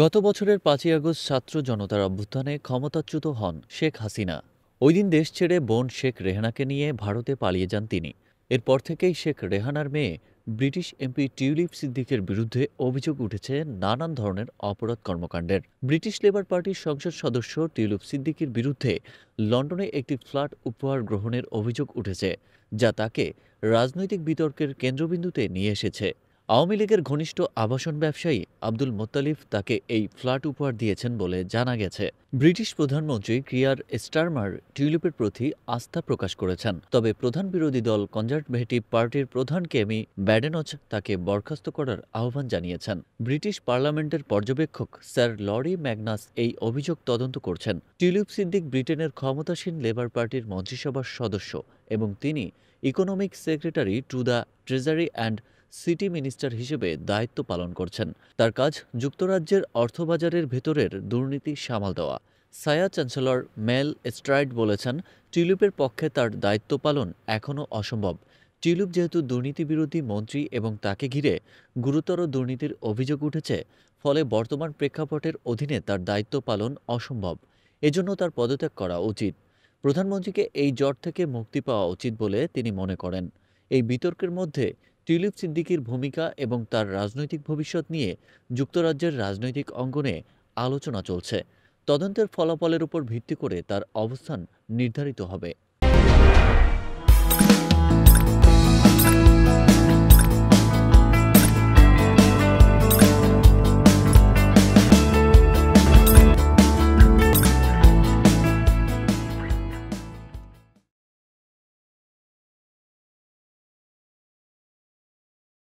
গত বছরের ৫ই আগস্ট ছাত্র জনতার অভ্যুত্থানে ক্ষমতাচ্যুত হন শেখ হাসিনা। ওই দিন দেশ ছেড়ে বোন শেখ রেহানাকে নিয়ে ভারতে পালিয়ে যান তিনি। এরপর থেকেই শেখ রেহানার মেয়ে ব্রিটিশ এমপি টিউলিপ সিদ্দিকের বিরুদ্ধে অভিযোগ উঠেছে নানান ধরনের অপরাধ কর্মকাণ্ডের। ব্রিটিশ লেবার পার্টির সংসদ সদস্য টিউলিপ সিদ্দিকের বিরুদ্ধে লন্ডনে একটি ফ্ল্যাট উপহার গ্রহণের অভিযোগ উঠেছে, যা তাকে রাজনৈতিক বিতর্কের কেন্দ্রবিন্দুতে নিয়ে এসেছে। আওয়ামী লীগের ঘনিষ্ঠ আবাসন ব্যবসায়ী আব্দুল মোত্তালিব তাকে এই ফ্ল্যাট উপহার দিয়েছেন বলে জানা গেছে। ব্রিটিশ প্রধানমন্ত্রী কিয়ার স্টারমার টিউলিপের প্রতি আস্থা প্রকাশ করেছেন, তবে প্রধান বিরোধী দল কনজারভেটিভ পার্টির প্রধান কেমি ব্যাডেনচ তাকে বরখাস্ত করার আহ্বান জানিয়েছেন। ব্রিটিশ পার্লামেন্টের পর্যবেক্ষক স্যার লরি ম্যাগনাস এই অভিযোগ তদন্ত করছেন। টিউলিপ সিদ্দিক ব্রিটেনের ক্ষমতাসীন লেবার পার্টির মন্ত্রিসভার সদস্য এবং তিনি economic secretary to the treasury and city minister হিসেবে দায়িত্ব পালন করছেন। তার কাজ যুক্তরাজ্যের অর্থবাজারের ভেতরের দুর্নীতি সামাল দেওয়া। সায়া চ্যান্সেলর মেল স্ট্রাইড বলেছেন, টিউলিপের পক্ষে তার দায়িত্ব পালন এখনও অসম্ভব। টিউলিপ যেহেতু দুর্নীতিবিরোধী মন্ত্রী এবং তাকে ঘিরে গুরুতর দুর্নীতির অভিযোগ উঠেছে, ফলে বর্তমান প্রেক্ষাপটের অধীনে তার দায়িত্ব পালন অসম্ভব। এজন্য তার পদত্যাগ করা উচিত। প্রধানমন্ত্রীকে এই জট থেকে মুক্তি পাওয়া উচিত বলে তিনি মনে করেন। এই বিতর্কের মধ্যে টিউলিপ সিদ্দিকীর ভূমিকা এবং তার রাজনৈতিক ভবিষ্যৎ নিয়ে যুক্তরাজ্যের রাজনৈতিক অঙ্গনে আলোচনা চলছে। তদন্তের ফলাফলের উপর ভিত্তি করে তার অবস্থান নির্ধারিত হবে।